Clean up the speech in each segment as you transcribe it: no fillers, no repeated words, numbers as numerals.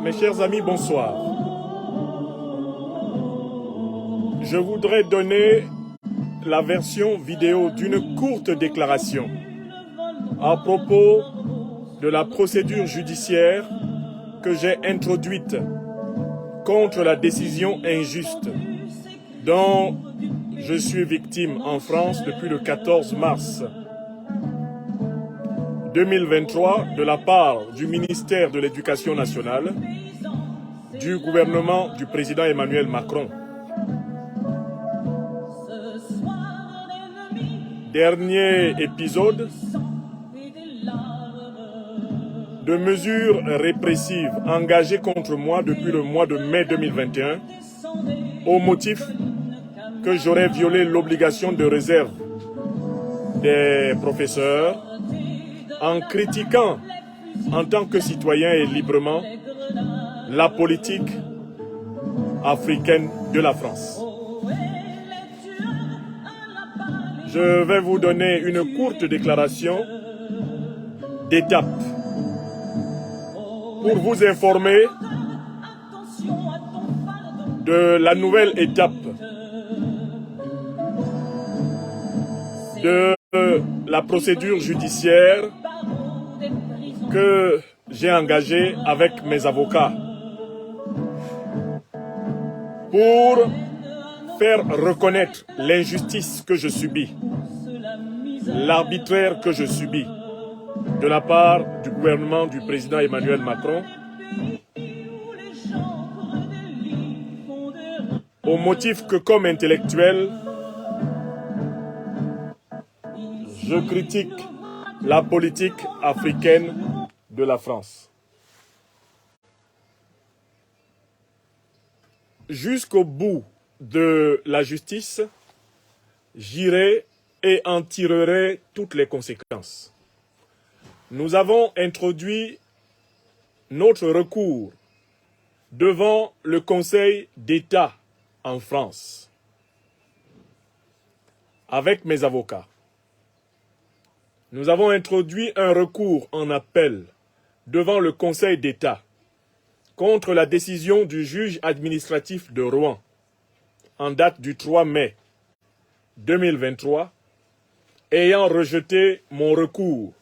Mes chers amis, bonsoir. Je voudrais donner la version vidéo d'une courte déclaration à propos de la procédure judiciaire que j'ai introduite contre la décision injuste dont je suis victime en France depuis le 14 mars 2023 de la part du ministère de l'Éducation nationale, du gouvernement du président Emmanuel Macron. Dernier épisode de mesures répressives engagées contre moi depuis le mois de mai 2021 au motif que j'aurais violé l'obligation de réserve des professeurs en critiquant en tant que citoyen et librement la politique africaine de la France. Je vais vous donner une courte déclaration d'étape pour vous informer de la nouvelle étape de la procédure judiciaire que j'ai engagée avec mes avocats pour faire reconnaître l'injustice que je subis, l'arbitraire que je subis de la part du gouvernement du président Emmanuel Macron, au motif que comme intellectuel, je critique la politique africaine de la France. Jusqu'au bout de la justice, j'irai et en tirerai toutes les conséquences. Nous avons introduit notre recours devant le Conseil d'État en France avec mes avocats. Nous avons introduit un recours en appel devant le Conseil d'État contre la décision du juge administratif de Rouen en date du 3 mai 2023, ayant rejeté mon recours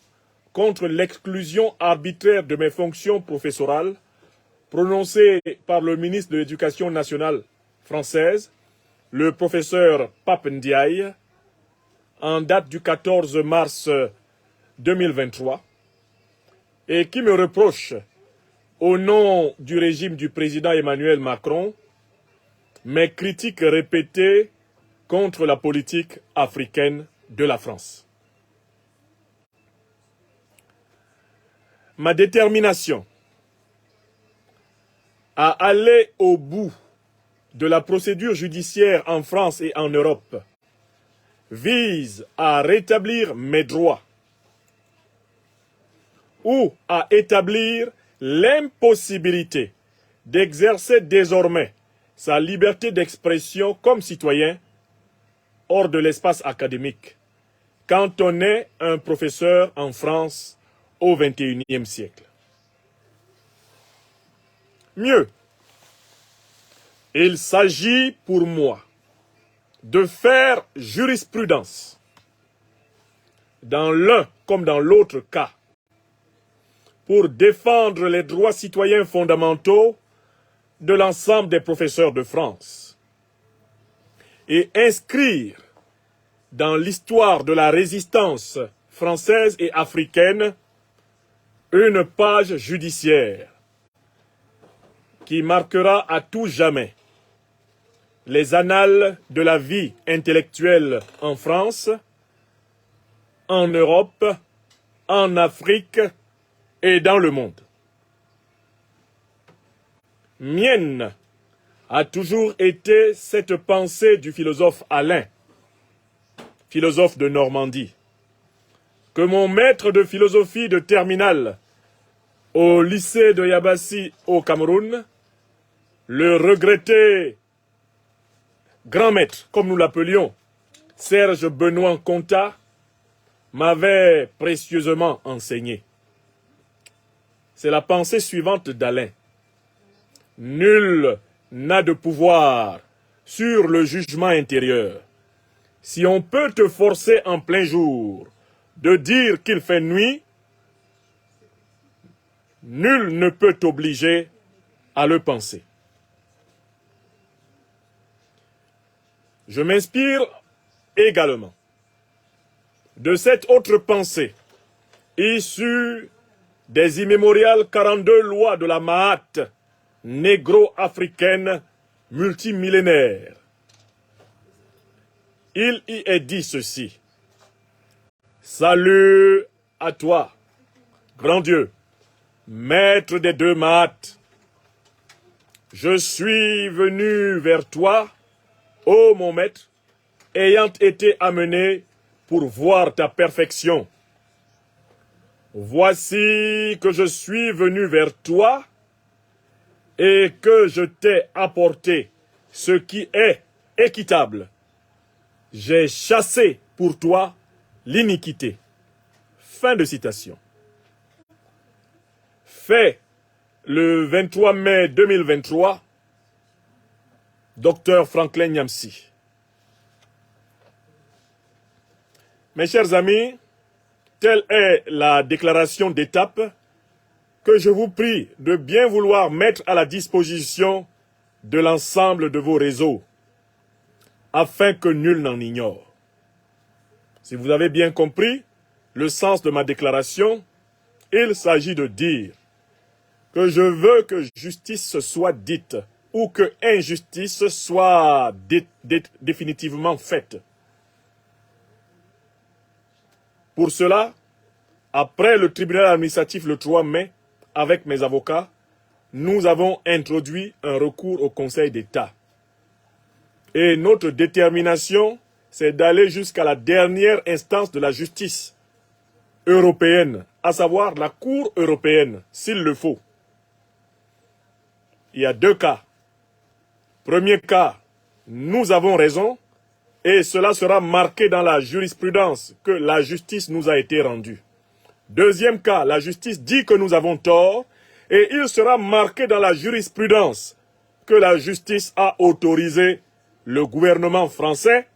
contre l'exclusion arbitraire de mes fonctions professorales prononcée par le ministre de l'Éducation nationale française, le professeur Pape Ndiaye, en date du 14 mars 2023, et qui me reproche, au nom du régime du président Emmanuel Macron, mes critiques répétées contre la politique africaine de la France. Ma détermination à aller au bout de la procédure judiciaire en France et en Europe vise à rétablir mes droits ou à établir l'impossibilité d'exercer désormais sa liberté d'expression comme citoyen hors de l'espace académique, quand on est un professeur en France au XXIe siècle. Mieux, il s'agit pour moi de faire jurisprudence dans l'un comme dans l'autre cas pour défendre les droits citoyens fondamentaux de l'ensemble des professeurs de France et inscrire dans l'histoire de la résistance française et africaine une page judiciaire qui marquera à tout jamais les annales de la vie intellectuelle en France, en Europe, en Afrique et dans le monde. Mienne a toujours été cette pensée du philosophe Alain, philosophe de Normandie, que mon maître de philosophie de terminale au lycée de Yabassi au Cameroun, le regretté grand maître, comme nous l'appelions, Serge Benoît Contat, m'avait précieusement enseigné. C'est la pensée suivante d'Alain. Nul n'a de pouvoir sur le jugement intérieur. Si on peut te forcer en plein jour de dire qu'il fait nuit, nul ne peut t'obliger à le penser. Je m'inspire également de cette autre pensée issue des immémoriales 42 lois de la Mahat négro-africaine multimillénaire. Il y est dit ceci. Salut à toi, grand Dieu, maître des deux Mahat. Je suis venu vers toi, ô mon maître, ayant été amené pour voir ta perfection. Voici que je suis venu vers toi et que je t'ai apporté ce qui est équitable. J'ai chassé pour toi l'iniquité. Fin de citation. Fait le 23 mai 2023, Dr Franklin Nyamsi. Mes chers amis, telle est la déclaration d'étape que je vous prie de bien vouloir mettre à la disposition de l'ensemble de vos réseaux, afin que nul n'en ignore. Si vous avez bien compris le sens de ma déclaration, il s'agit de dire que je veux que justice soit dite ou que injustice soit définitivement faite. Pour cela, après le tribunal administratif le 3 mai, avec mes avocats, nous avons introduit un recours au Conseil d'État. Et notre détermination, c'est d'aller jusqu'à la dernière instance de la justice européenne, à savoir la Cour européenne, s'il le faut. Il y a deux cas. Premier cas, nous avons raison, et cela sera marqué dans la jurisprudence que la justice nous a été rendue. Deuxième cas, la justice dit que nous avons tort, et il sera marqué dans la jurisprudence que la justice a autorisé le gouvernement français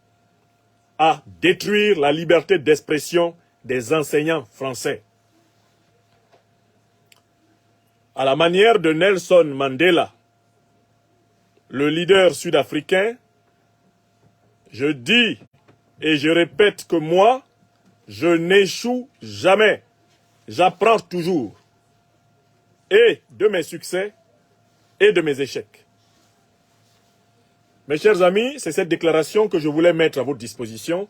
à détruire la liberté d'expression des enseignants français. À la manière de Nelson Mandela, le leader sud-africain, je dis et je répète que moi, je n'échoue jamais. J'apprends toujours. Et de mes succès et de mes échecs. Mes chers amis, c'est cette déclaration que je voulais mettre à votre disposition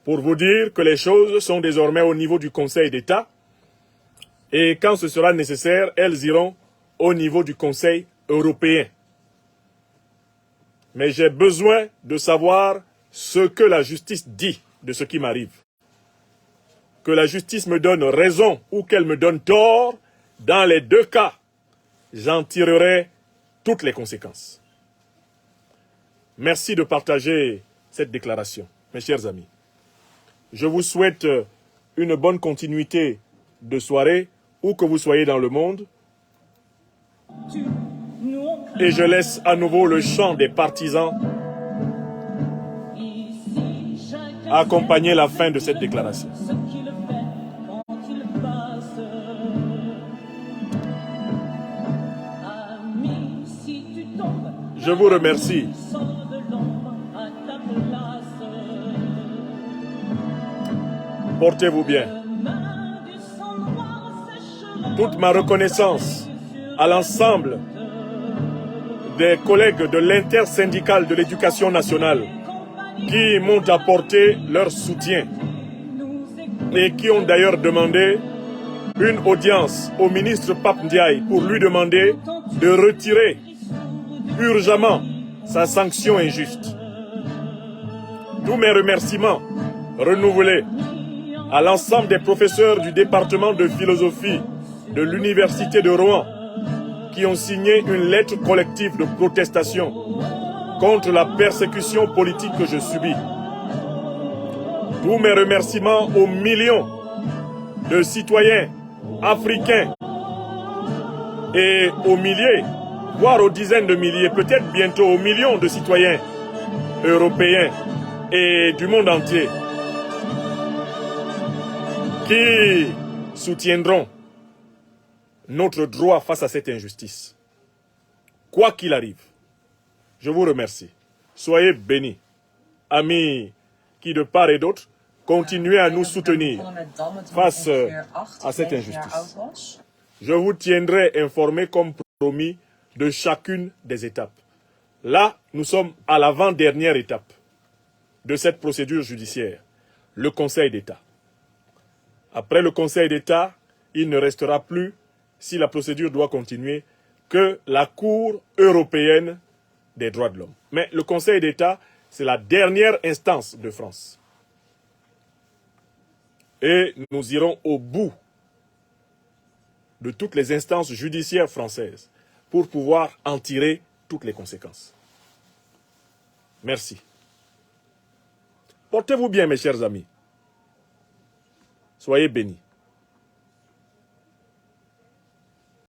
pour vous dire que les choses sont désormais au niveau du Conseil d'État et quand ce sera nécessaire, elles iront au niveau du Conseil européen. Mais j'ai besoin de savoir ce que la justice dit de ce qui m'arrive. Que la justice me donne raison ou qu'elle me donne tort, dans les deux cas, j'en tirerai toutes les conséquences. Merci de partager cette déclaration, mes chers amis. Je vous souhaite une bonne continuité de soirée, où que vous soyez dans le monde. Et je laisse à nouveau le chant des partisans accompagner la fin de cette déclaration. Je vous remercie. Portez-vous bien. Toute ma reconnaissance à l'ensemble des collègues de l'intersyndicale de l'éducation nationale qui m'ont apporté leur soutien et qui ont d'ailleurs demandé une audience au ministre Pape Ndiaye pour lui demander de retirer urgemment sa sanction injuste. Tous mes remerciements renouvelés à l'ensemble des professeurs du département de philosophie de l'Université de Rouen qui ont signé une lettre collective de protestation contre la persécution politique que je subis. Tous mes remerciements aux millions de citoyens africains et aux milliers voire aux dizaines de milliers, peut-être bientôt aux millions de citoyens européens et du monde entier qui soutiendront notre droit face à cette injustice. Quoi qu'il arrive, je vous remercie. Soyez bénis. Amis qui, de part et d'autre, continuez à nous soutenir face à cette injustice. Je vous tiendrai informé comme promis de chacune des étapes. Là, nous sommes à l'avant-dernière étape de cette procédure judiciaire, le Conseil d'État. Après le Conseil d'État, il ne restera plus, si la procédure doit continuer, que la Cour européenne des droits de l'homme. Mais le Conseil d'État, c'est la dernière instance de France. Et nous irons au bout de toutes les instances judiciaires françaises pour pouvoir en tirer toutes les conséquences. Merci. Portez-vous bien, mes chers amis. Soyez bénis.